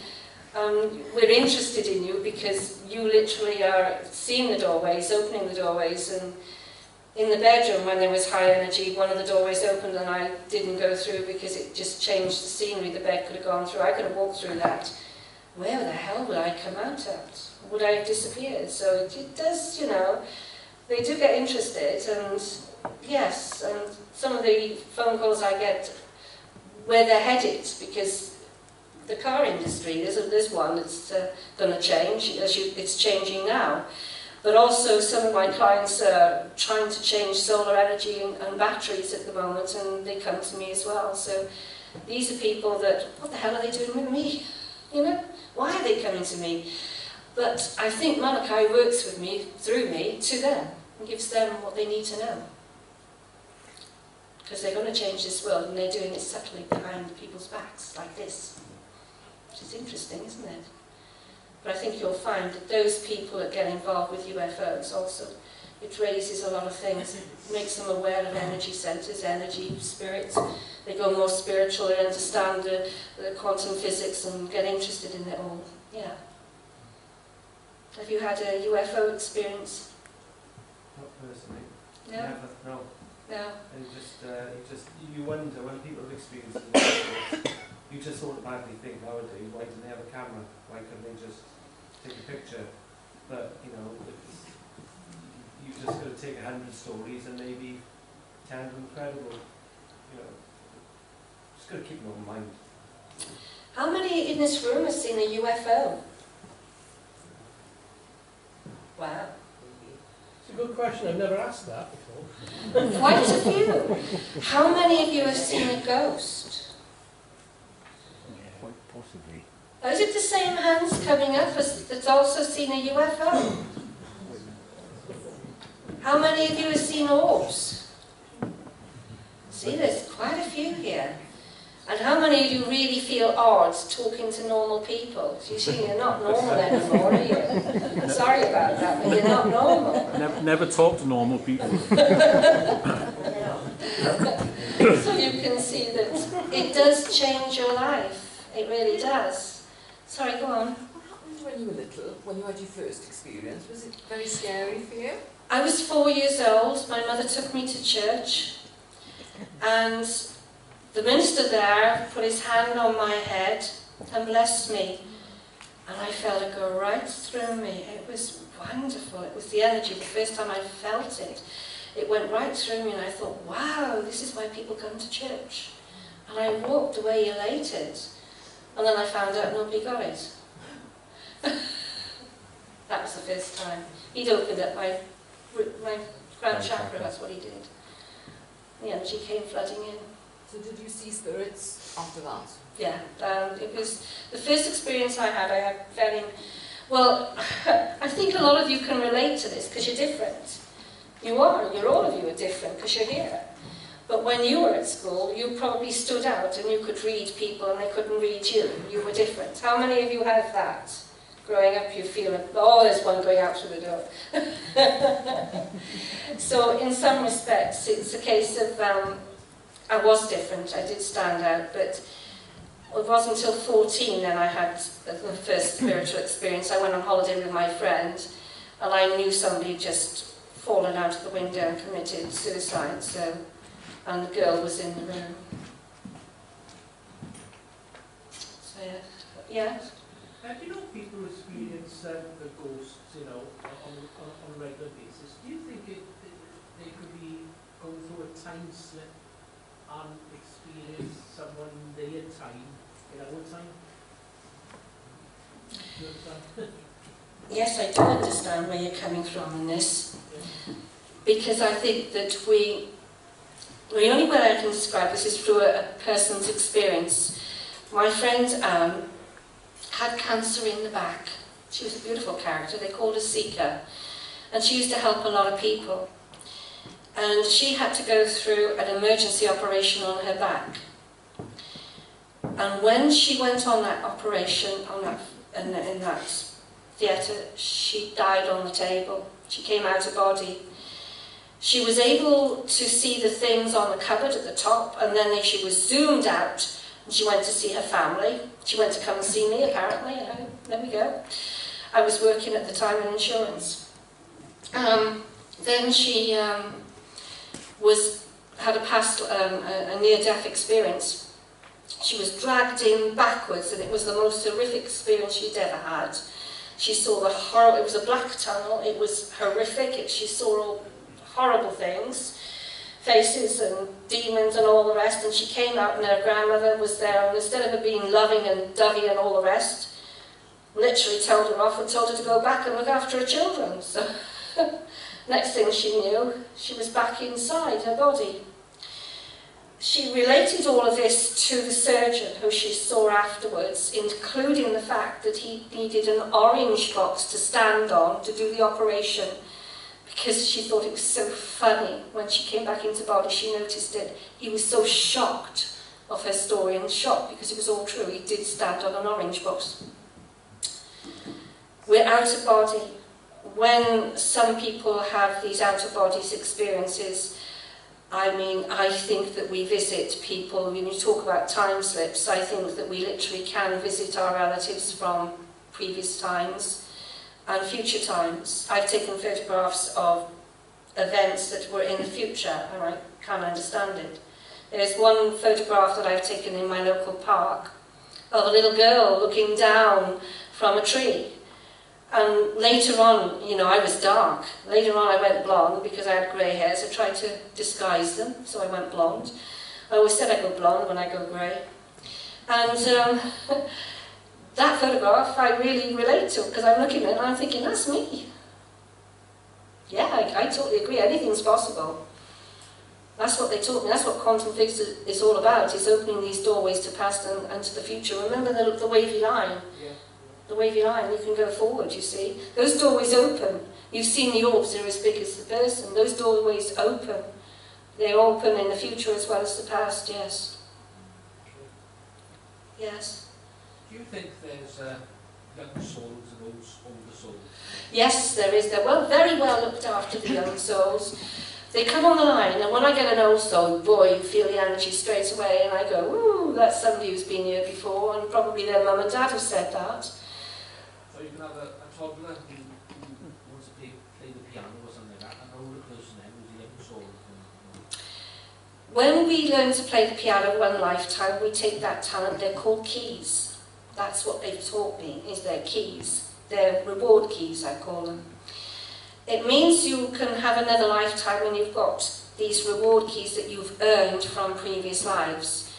We're interested in you because you literally are seeing the doorways, opening the doorways. And in the bedroom, when there was high energy, one of the doorways opened and I didn't go through because it just changed the scenery. The bed could have gone through. I could have walked through that. Where the hell would I come out at? Would I have disappeared? So it does, you know, they do get interested, and yes, and some of the phone calls I get, where they're headed, because the car industry, there's one that's going to change, it's changing now. But also some of my clients are trying to change solar energy and batteries at the moment, and they come to me as well. So these are people that, what the hell are they doing with me? You know, why are they coming to me? But I think Malachi works with me, through me, to them, and gives them what they need to know. Because they're going to change this world, and they're doing it subtly behind people's backs, like this. Which is interesting, isn't it? But I think you'll find that those people that get involved with UFOs also, it raises a lot of things. It makes them aware of energy centres, energy, spirits. They go more spiritual, they understand the quantum physics and get interested in it all. Yeah. Have you had a UFO experience? Not personally. No? Never, no. No. And you wonder when people have experienced it, you just automatically think nowadays, why didn't they have a camera? Why couldn't they just take a picture? But, you know, you just got to take 100 stories and maybe 10 of them credible. You know, just got to keep an open mind. How many in this room have seen a UFO? Wow. It's a good question. I've never asked that before. Quite a few. How many of you have seen a ghost? Quite possibly. Is it the same hands coming up that's also seen a UFO? How many of you have seen orbs? See, there's quite a few here. And how many of you really feel odd talking to normal people? You see, you're not normal anymore, are you? Sorry about that, but you're not normal. Never talk to normal people. So you can see that it does change your life. It really does. Sorry, go on. What happened when you were little, when you had your first experience? Was it very scary for you? I was 4 years old. My mother took me to church, and the minister there put his hand on my head and blessed me, and I felt it go right through me. It was wonderful. It was the energy. The first time I felt it, it went right through me, and I thought, wow, this is why people come to church. And I walked away elated, and then I found out nobody got it. That was the first time. He'd opened up my crown chakra, that's what he did. The energy came flooding in. So did you see spirits after that? Yeah, it was the first experience I had very, well, I think a lot of you can relate to this because you're different. You are. All of you are different because you're here. But when you were at school, you probably stood out and you could read people and they couldn't read you. You were different. How many of you have that? Growing up, you feel, oh, there's one going out through the door. So in some respects, it's a case of, I was different. I did stand out, but it wasn't until 14 then I had the first spiritual experience. I went on holiday with my friend, and I knew somebody had just fallen out of the window and committed suicide. So, and the girl was in the room. So yeah. Do you know people experience the ghosts, you know, on a regular basis? Do you think they could be going through a time slip and experience someone their time in our time? Do you understand? Yes, I do understand where you're coming from in this. Because I think that the only way I can describe this is through a person's experience. My friend Anne had cancer in the back. She was a beautiful character. They called her Seeker. And she used to help a lot of people. And she had to go through an emergency operation on her back. And when she went on that operation, in that theatre, she died on the table. She came out of body. She was able to see the things on the cupboard at the top, and then she was zoomed out, and she went to see her family. She went to come and see me, apparently. There we go. I was working at the time in insurance. Then she had a near-death experience. She was dragged in backwards, and it was the most horrific experience she'd ever had. She saw the horror. It was a black tunnel. It was horrific. She saw all horrible things, faces and demons and all the rest. And she came out, and her grandmother was there. And instead of her being loving and dovey and all the rest, literally told her off and told her to go back and look after her children. So next thing she knew, she was back inside her body. She related all of this to the surgeon who she saw afterwards, including the fact that he needed an orange box to stand on to do the operation, because she thought it was so funny. When she came back into body, she noticed it. He was so shocked of her story, and shocked because it was all true. He did stand on an orange box. We're out of body. When some people have these out-of-body experiences, I mean, I think that we visit people. When you talk about time slips, I think that we literally can visit our relatives from previous times and future times. I've taken photographs of events that were in the future, and I can't understand it. There's one photograph that I've taken in my local park of a little girl looking down from a tree. And later on, you know, I was dark. Later on I went blonde because I had grey hairs. I tried to disguise them, so I went blonde. I always said I go blonde when I go grey. And that photograph I really relate to, because I'm looking at it and I'm thinking, that's me. Yeah, I totally agree. Anything's possible. That's what they taught me. That's what quantum physics is all about, is opening these doorways to past and to the future. Remember the wavy line? Yeah. The wavy line, you can go forward, you see. Those doorways open. You've seen the orbs, they're as big as the person. Those doorways open. They're open in the future as well as the past, yes. Yes. Do you think there's young souls and older souls? Yes, there is. They're very well looked after, the young souls. They come on the line, and when I get an old soul, boy, you feel the energy straight away, and I go, ooh, that's somebody who's been here before, and probably their mum and dad have said that. So you can have a toddler who wants to play the piano or something like that, and an older person then who's a young soul. When we learn to play the piano one lifetime, we take that talent. They're called keys. That's what they've taught me, is their keys. They're reward keys, I call them. It means you can have another lifetime when you've got these reward keys that you've earned from previous lives.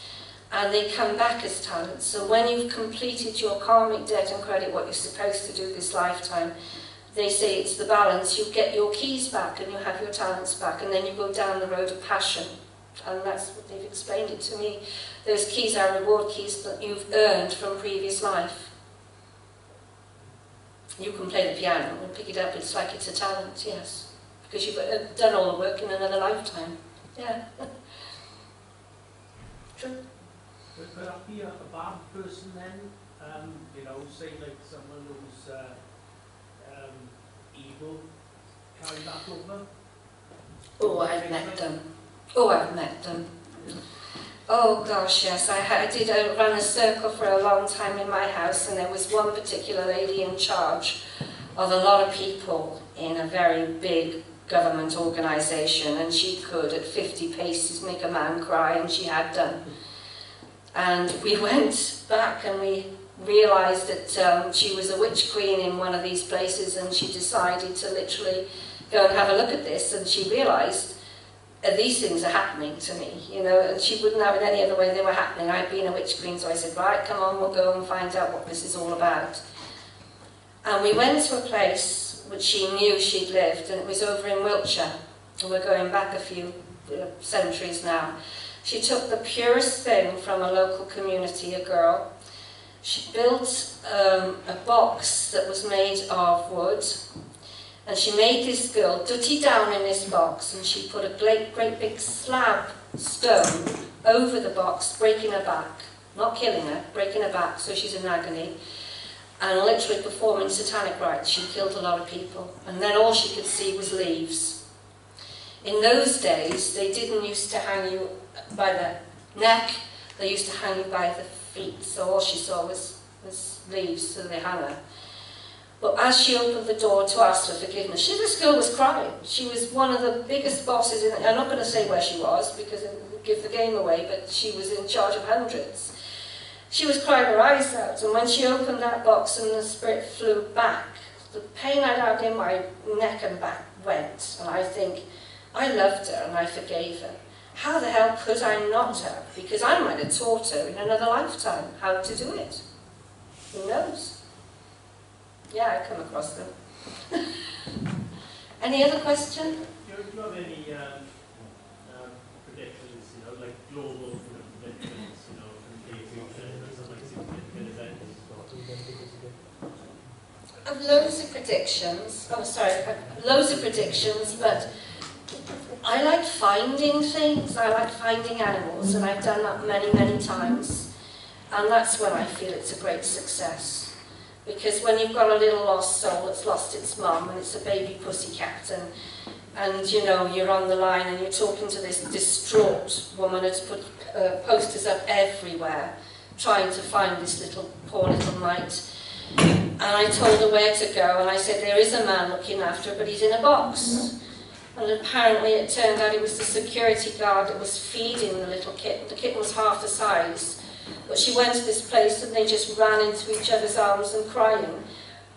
And they come back as talents. So when you've completed your karmic debt and credit, what you're supposed to do this lifetime, they say it's the balance. You get your keys back and you have your talents back, and then you go down the road of passion. And that's what they've explained it to me. Those keys are reward keys that you've earned from previous life. You can play the piano and pick it up. It's like it's a talent, yes. because you've done all the work in another lifetime. Yeah. True. Could that be a bad person then? You know, say like someone who's evil, carry that over? Oh, I've met them. Oh, I've met them. Oh gosh, yes, I did run a circle for a long time in my house, and there was one particular lady in charge of a lot of people in a very big government organisation, and she could at 50 paces make a man cry, and she had done. And we went back and we realised that she was a witch queen in one of these places, and she decided to literally go and have a look at this, and she realised these things are happening to me, you know, and she wouldn't have it any other way they were happening. I'd been a witch queen, so I said, right, come on, we'll go and find out what this is all about. And we went to a place which she knew she'd lived, and it was over in Wiltshire, and we're going back a few centuries now. She took the purest thing from a local community, a girl. She built a box that was made of wood, and she made this girl dutty down in this box, and she put a great big slab stone over the box, breaking her back. Not killing her, breaking her back, so she's in agony, and literally performing satanic rites. She killed a lot of people, and then all she could see was leaves. In those days, they didn't used to hang you by the neck, they used to hang you by the feet, so all she saw was leaves, so they hung her. But as she opened the door to ask for forgiveness, this girl was crying. She was one of the biggest bosses in, I'm not going to say where she was because it would give the game away, but she was in charge of hundreds. She was crying her eyes out, and when she opened that box and the spirit flew back, the pain I'd had in my neck and back went, and I think, I loved her and I forgave her. How the hell could I not have? Because I might have taught her in another lifetime how to do it. Who knows? Yeah, I come across them. Any other question? Do you have any predictions, you know, like global predictions, you know, from the future, or something significant events? I've loads of predictions. Oh, sorry, loads of predictions, but I like finding things. I like finding animals, and I've done that many, many times. And that's when I feel it's a great success. Because when you've got a little lost soul that's lost its mum, and it's a baby pussycat, and you know, you're on the line and you're talking to this distraught woman who's put posters up everywhere, trying to find this poor little mite. And I told her where to go, and I said, there is a man looking after her, but he's in a box. And apparently it turned out it was the security guard that was feeding the little kitten. The kitten was half the size. But she went to this place and they just ran into each other's arms and crying.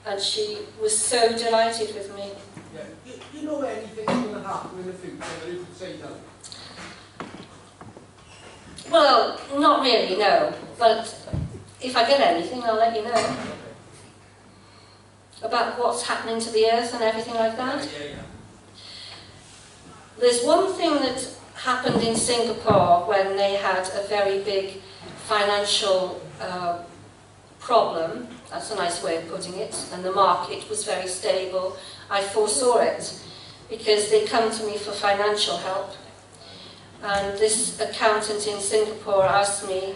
And she was so delighted with me. Yeah. Do you know anything's going to happen in the future that you could say no? Well, not really, no. But if I get anything, I'll let you know. About what's happening to the earth and everything like that. Yeah. There's one thing that happened in Singapore when they had a very big financial problem, that's a nice way of putting it, and the market was very stable. I foresaw it because they come to me for financial help, and this accountant in Singapore asked me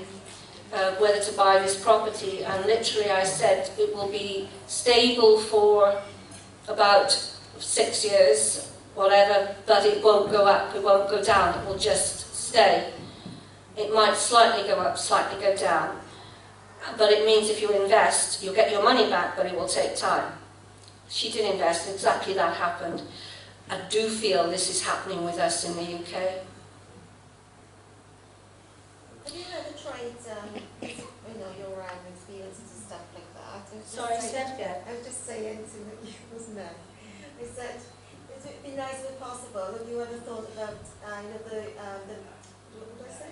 whether to buy this property, and literally I said it will be stable for about 6 years, whatever, but it won't go up, it won't go down, it will just stay. It might slightly go up, slightly go down. But it means if you invest, you'll get your money back, but it will take time. She did invest, exactly that happened. I do feel this is happening with us in the UK. Have you ever tried, you know, your experiences and stuff like that? Sorry, say that again. I was just saying to you, wasn't there? I said, it would be nice if possible. Have you ever thought about, you know, what did I say?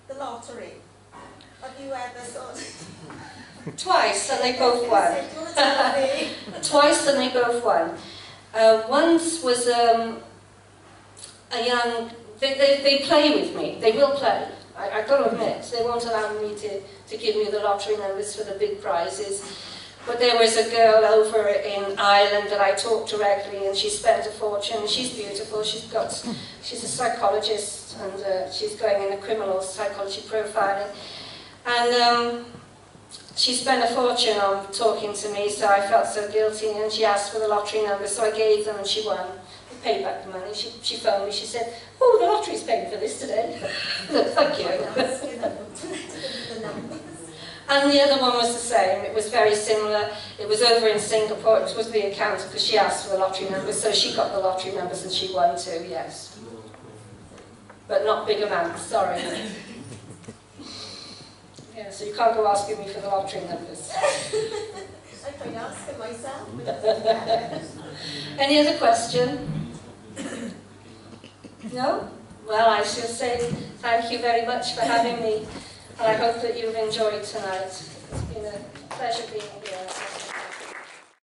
The lottery. Have you ever thought? Twice, and they both won. Twice, and they both won. Once was a young. They play with me. They will play. I've got to admit, they won't allow me to give me the lottery numbers for the big prizes. But there was a girl over in Ireland that I talked to regularly, and she spent a fortune. She's beautiful. She's a psychologist, and she's going into criminal psychology profiling. And she spent a fortune on talking to me, so I felt so guilty. And she asked for the lottery number, so I gave them, and she won. I paid back the money. She phoned me. She said, "Oh, the lottery's paying for this today." Thank you. And the other one was the same. It was very similar. It was over in Singapore. It was the accountant, because she asked for the lottery numbers, so she got the lottery numbers and she won too, yes. But not big amounts, sorry. Yeah, so you can't go asking me for the lottery numbers. I tried asking myself. But Any other question? No? Well, I shall say thank you very much for having me. And I hope that you've enjoyed tonight. It's been a pleasure being here.